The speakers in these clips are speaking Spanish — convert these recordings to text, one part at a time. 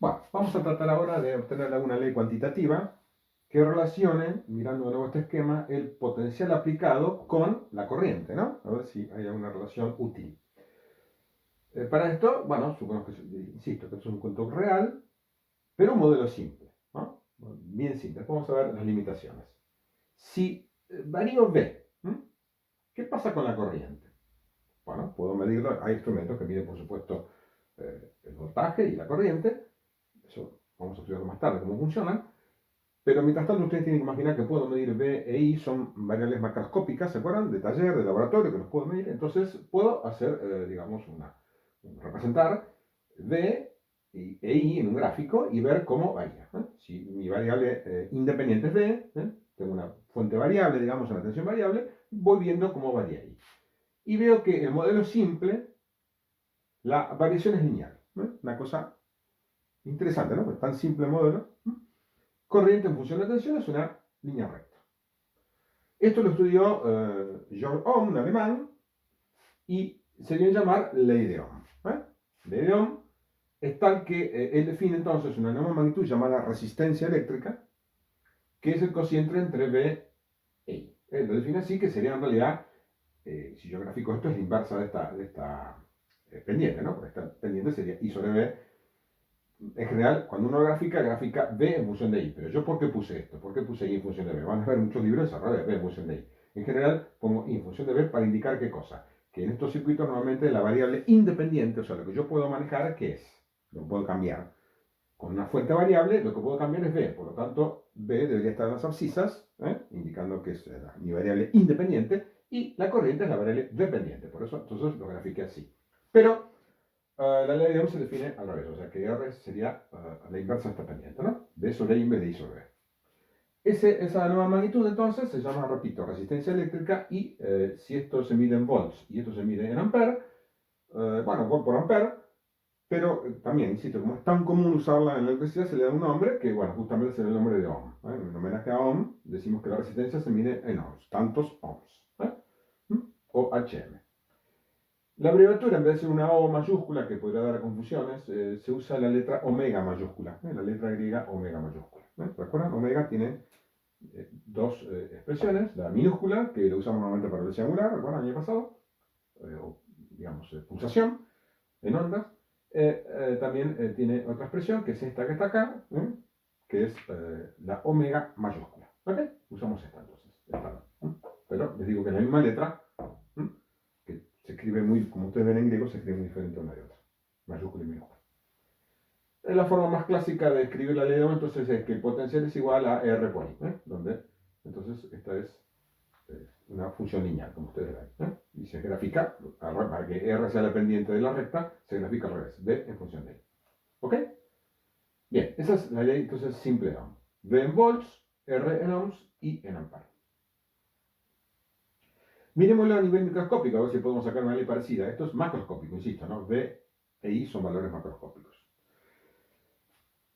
Bueno, vamos a tratar ahora de obtener alguna ley cuantitativa que relacione, mirando de nuevo este esquema, el potencial aplicado con la corriente, ¿no? A ver si hay alguna relación útil. Para esto, bueno, supongo que, insisto, que esto es un cuento real, pero un modelo simple, ¿no? Bien simple. Vamos a ver las limitaciones. Si varío V, ¿qué pasa con la corriente? Bueno, puedo medirlo. Hay instrumentos que miden, por supuesto, el voltaje y la corriente. Eso vamos a estudiarlo más tarde, cómo funcionan. Pero mientras tanto, ustedes tienen que imaginar que puedo medir V e I, son variables macroscópicas, ¿se acuerdan? De taller, de laboratorio, que los puedo medir. Entonces, puedo hacer, digamos, representar V e I en un gráfico y ver cómo varía. Si mi variable independiente es V, tengo una fuente variable, digamos, una tensión variable, voy viendo cómo varía I. Y veo que el modelo simple, la variación es lineal. Una cosa interesante, ¿no? Pues tan simple el modelo. Corriente en función de tensión es una línea recta. Esto lo estudió Georg Ohm, un alemán, y se dio a llamar ley de Ohm. Ley de Ohm es tal que él define entonces una nueva magnitud llamada resistencia eléctrica, que es el cociente entre V e I. Él lo define así, que sería en realidad, si yo grafico esto, es la inversa de esta pendiente, ¿no? Porque esta pendiente sería I sobre V. En general, cuando uno grafica V en función de I. Pero yo, ¿por qué puse esto? ¿Por qué puse I en función de V? Van a ver muchos libros al revés, V en función de I. En general, pongo I en función de V para indicar qué cosa. Que en estos circuitos normalmente la variable independiente, o sea, lo que yo puedo manejar, ¿qué es? Lo puedo cambiar. Con una fuente variable, lo que puedo cambiar es V. Por lo tanto, V debería estar en las abscisas, indicando que es mi variable independiente, y la corriente es la variable dependiente. Por eso, entonces, lo grafiqué así. Pero la ley de Ohm se define al revés, o sea que R sería la inversa de esta pendiente, ¿no? V sobre I en vez de I sobre V. Esa nueva magnitud entonces se llama, repito, resistencia eléctrica, y si esto se mide en volts y esto se mide en ampere, bueno, volt por ampere, pero también, insisto, como es tan común usarla en la electricidad, se le da un nombre que, bueno, justamente será el nombre de Ohm. En homenaje a Ohm, decimos que la resistencia se mide en ohms, tantos ohms, o HM. La abreviatura, en vez de ser una O mayúscula, que podría dar a confusiones, se usa la letra omega mayúscula, la letra griega omega mayúscula. ¿Recuerdan? Omega tiene dos expresiones, la minúscula, que la usamos normalmente para velocidad angular, ¿recuerdan? El año pasado, o digamos, pulsación en ondas. También tiene otra expresión, que es esta que está acá, que es la omega mayúscula. ¿Ok? Usamos esta entonces. Pero les digo que es la misma letra, que se escribe muy, como ustedes ven en griego, se escribe muy diferente una de otra. Mayúscula y minúscula. La forma más clásica de escribir la ley de Ohm entonces es que el potencial es igual a R por I, donde entonces esta es una función lineal, como ustedes ven. Y se grafica, para que R sea la pendiente de la recta, se grafica al revés, V en función de I. ¿Ok? Bien, esa es la ley entonces simple de Ohm. V en volts, R en ohms y en amperes. Miremoslo a nivel microscópico, a ver si podemos sacar una ley parecida. Esto es macroscópico, insisto, ¿no? V e I son valores macroscópicos.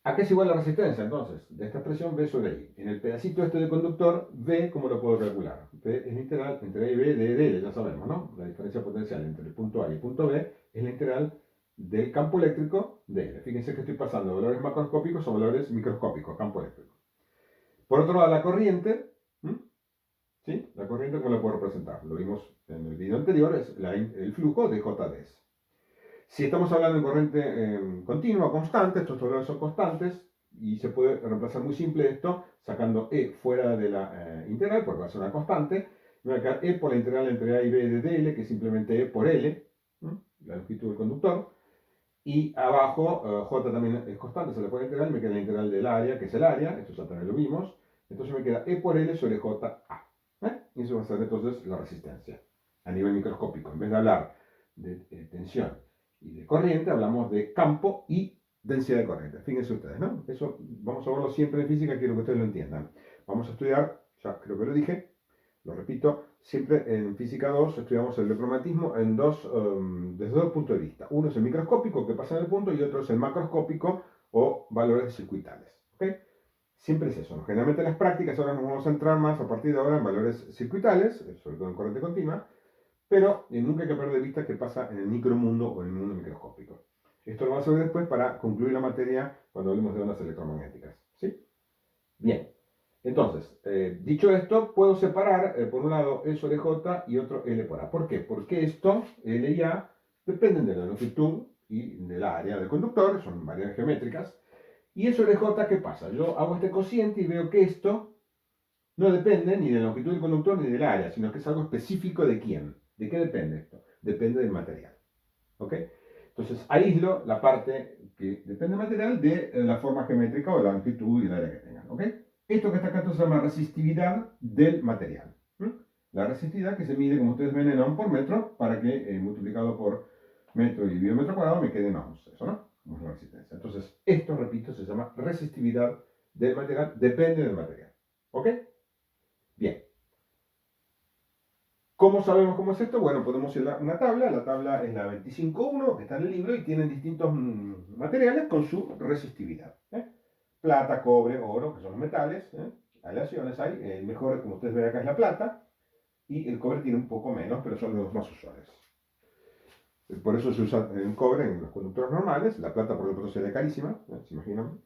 ¿A qué es igual la resistencia, entonces? De esta expresión V sobre I. En el pedacito este de conductor, V, ¿cómo lo puedo calcular? V es la integral entre A y B de L, ya sabemos, ¿no? La diferencia potencial entre el punto A y el punto B es la integral del campo eléctrico de L. Fíjense que estoy pasando de valores macroscópicos a valores microscópicos, campo eléctrico. Por otro lado, la corriente, ¿sí? La corriente, ¿cómo la puedo representar? Lo vimos en el video anterior, es el flujo de JDS. Si estamos hablando de corriente continua, constante, estos valores son constantes, y se puede reemplazar muy simple esto, sacando E fuera de la integral, porque va a ser una constante. Me va a quedar E por la integral entre A y B de dl, que es simplemente E por L, la longitud del conductor. Y abajo, J también es constante, se le puede integrar, y me queda la integral del área, que es el área, esto ya también lo vimos. Entonces me queda E por L sobre JA. Y eso va a ser entonces la resistencia a nivel microscópico. En vez de hablar de tensión y de corriente, hablamos de campo y densidad de corriente. Fíjense ustedes, ¿no? Eso vamos a verlo siempre en física, quiero que ustedes lo entiendan. Vamos a estudiar, ya creo que lo dije, lo repito, siempre en física 2 estudiamos el electromagnetismo desde dos puntos de vista. Uno es el microscópico, que pasa en el punto, y otro es el macroscópico, o valores circuitales. ¿Okay? Siempre es eso, ¿no? Generalmente en las prácticas ahora nos vamos a centrar más a partir de ahora en valores circuitales, sobre todo en corriente continua, pero nunca hay que perder de vista qué pasa en el micromundo o en el mundo microscópico. Esto lo vamos a ver después para concluir la materia cuando hablemos de ondas electromagnéticas. ¿Sí? Bien. Entonces, dicho esto, puedo separar por un lado E sobre J y otro L por A. ¿Por qué? Porque esto, L y A, dependen de la longitud y del área del conductor, son variables geométricas. Y E sobre J, ¿qué pasa? Yo hago este cociente y veo que esto no depende ni de la longitud del conductor ni del área, sino que es algo específico de quién. ¿De qué depende esto? Depende del material. ¿Ok? Entonces aíslo la parte que depende del material de la forma geométrica o la longitud y el área que tengan. ¿Ok? Esto que está acá entonces se llama resistividad del material. ¿Mm? La resistividad que se mide, como ustedes ven, en ohm por metro, para que multiplicado por metro y dividido metro cuadrado me quede en ohms. Eso, ¿no? Como es la resistencia. Entonces, esto, repito, se llama resistividad del material, depende del material. ¿Ok? Bien. ¿Cómo sabemos cómo es esto? Bueno, podemos ir a una tabla. La tabla es la 25.1, que está en el libro, y tienen distintos materiales con su resistividad. Plata, cobre, oro, que son los metales. Aleaciones hay. El mejor, como ustedes ven acá, es la plata. Y el cobre tiene un poco menos, pero son los más usuales. Por eso se usa el cobre en los conductores normales. La plata, por ejemplo, sería carísima. ¿Se imaginan?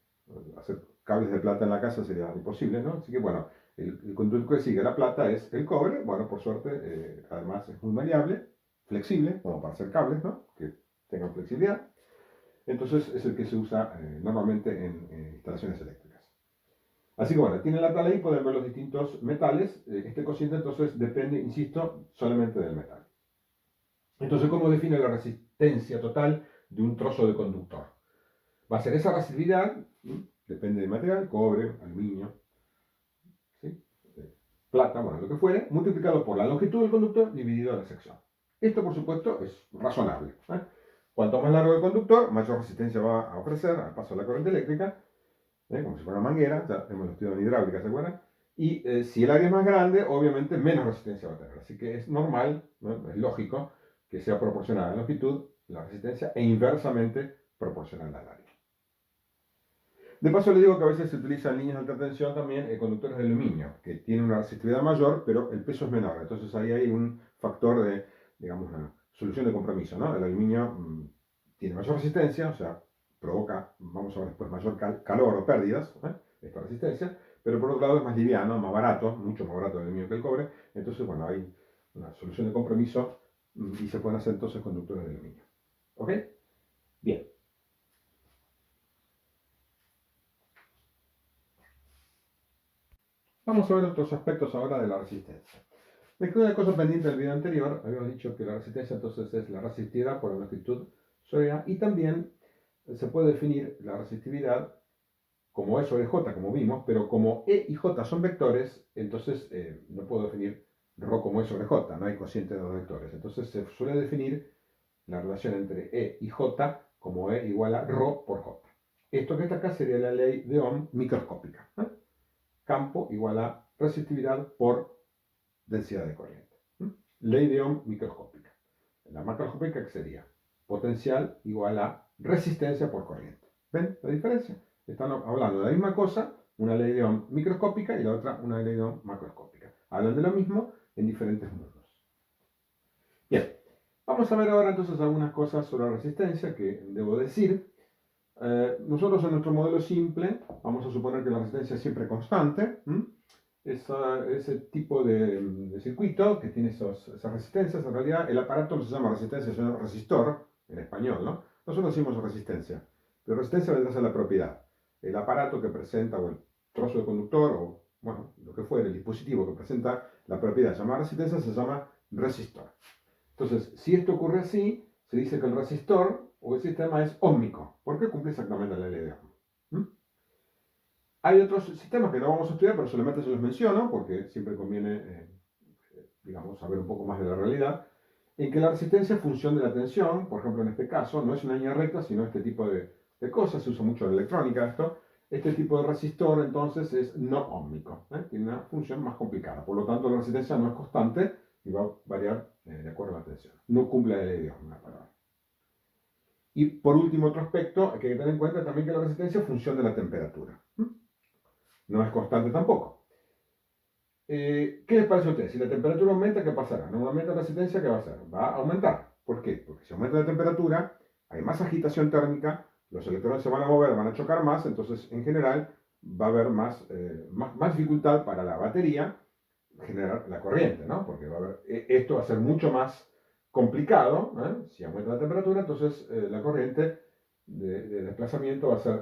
Hacer cables de plata en la casa sería imposible, ¿no? Así que, bueno, el conductor que sigue la plata es el cobre. Bueno, por suerte, además es muy maleable, flexible, como para hacer cables, ¿no? Que tengan flexibilidad. Entonces es el que se usa normalmente en instalaciones eléctricas. Así que bueno, tienen la tabla ahí, pueden ver los distintos metales. Este cociente entonces depende, insisto, solamente del metal. Entonces, ¿cómo define la resistencia total de un trozo de conductor? Va a ser esa resistividad, depende del material, cobre, aluminio, ¿sí? Plata, bueno, lo que fuere, multiplicado por la longitud del conductor dividido la sección. Esto, por supuesto, es razonable. Cuanto más largo el conductor, mayor resistencia va a ofrecer al paso de la corriente eléctrica, como si fuera una manguera, ya hemos estudiado en hidráulica, ¿se acuerdan? Y si el área es más grande, obviamente menos resistencia va a tener. Así que es normal, ¿no? Es lógico que sea proporcional a la longitud, la resistencia, e inversamente proporcional al área. De paso, le digo que a veces se utilizan líneas de alta tensión también conductores de aluminio, que tienen una resistividad mayor, pero el peso es menor. Entonces ahí hay un factor de, digamos, una solución de compromiso, ¿no? El aluminio tiene mayor resistencia, o sea, provoca, vamos a ver después, mayor calor o pérdidas, esta resistencia, pero por otro lado es más liviano, más barato, mucho más barato el aluminio que el cobre. Entonces, bueno, hay una solución de compromiso y se pueden hacer entonces conductores de aluminio. ¿Ok? Bien. Vamos a ver otros aspectos ahora de la resistencia. Me quedó una cosa pendiente del video anterior. Habíamos dicho que la resistencia entonces es la resistividad por la longitud sobre A, y también se puede definir la resistividad como E sobre J, como vimos, pero como E y J son vectores, entonces no puedo definir ρ como E sobre J, no hay cociente de dos vectores. Entonces se suele definir la relación entre E y J como E igual a ρ por J. Esto que está acá sería la ley de Ohm microscópica. Campo igual a resistividad por densidad de corriente. Ley de Ohm microscópica. La macroscópica, que sería potencial igual a resistencia por corriente. ¿Ven la diferencia? Están hablando de la misma cosa, una ley de Ohm microscópica y la otra una ley de Ohm macroscópica. Hablan de lo mismo en diferentes mundos. Bien, vamos a ver ahora entonces algunas cosas sobre la resistencia que debo decir. Nosotros en nuestro modelo simple vamos a suponer que la resistencia es siempre constante. Ese tipo de circuito que tiene esas resistencias, en realidad el aparato no se llama resistencia, sino resistor, en español, ¿no? Nosotros decimos resistencia, pero resistencia vendrá a ser la propiedad. El aparato que presenta, o el trozo de conductor, o bueno, lo que fuere, el dispositivo que presenta la propiedad llamada resistencia se llama resistor. Entonces, si esto ocurre así, se dice que el resistor o el sistema es óhmico, porque cumple exactamente la ley de Ohm. Hay otros sistemas que no vamos a estudiar, pero solamente se los menciono, porque siempre conviene, digamos, saber un poco más de la realidad, en que la resistencia es función de la tensión. Por ejemplo, en este caso, no es una línea recta, sino este tipo de cosas, se usa mucho en electrónica esto. Este tipo de resistor, entonces, es no óhmico, tiene una función más complicada. Por lo tanto, la resistencia no es constante y va a variar de acuerdo a la tensión. No cumple la ley de Ohm, una palabra. Y por último, otro aspecto que hay que tener en cuenta también, que la resistencia es función de la temperatura. No es constante tampoco. ¿Qué les parece a ustedes? Si la temperatura aumenta, ¿qué pasará? No aumenta la resistencia, ¿qué va a hacer? Va a aumentar. ¿Por qué? Porque si aumenta la temperatura, hay más agitación térmica, los electrones se van a mover, van a chocar más, entonces en general va a haber más dificultad para la batería generar la corriente, ¿no? Porque esto va a ser mucho más complicado, ¿eh? Si aumenta la temperatura, entonces la corriente de desplazamiento va a ser,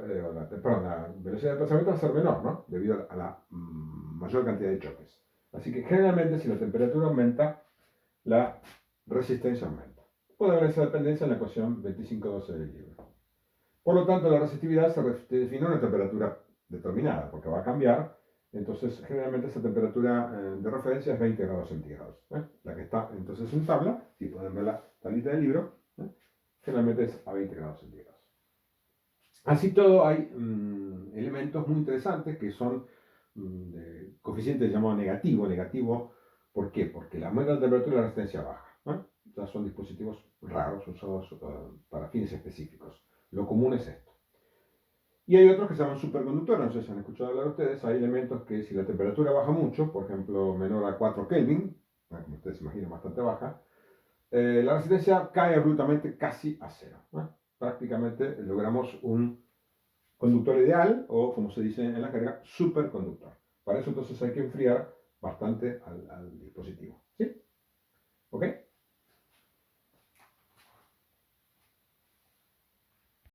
perdón, la velocidad de desplazamiento va a ser menor, ¿no? Debido a la mayor cantidad de choques. Así que generalmente si la temperatura aumenta, la resistencia aumenta. Puede haber esa dependencia en la ecuación 2512 del libro. Por lo tanto, la resistividad se define a una temperatura determinada, porque va a cambiar. Entonces, generalmente esa temperatura de referencia es 20 grados centígrados. La que está entonces en tabla, si pueden ver la tablita del libro, generalmente es a 20 grados centígrados. Así todo, hay elementos muy interesantes que son de coeficiente llamado negativo. Negativo, ¿por qué? Porque la aumenta la temperatura y la resistencia baja. Ya son dispositivos raros usados para fines específicos. Lo común es esto. Y hay otros que se llaman superconductores, no sé si han escuchado hablar ustedes. Hay elementos que si la temperatura baja mucho, por ejemplo menor a 4 Kelvin, como ustedes imaginan bastante baja, la resistencia cae abruptamente casi a cero. Prácticamente logramos un conductor ideal o, como se dice en la carga, superconductor. Para eso entonces hay que enfriar bastante al dispositivo. ¿Sí?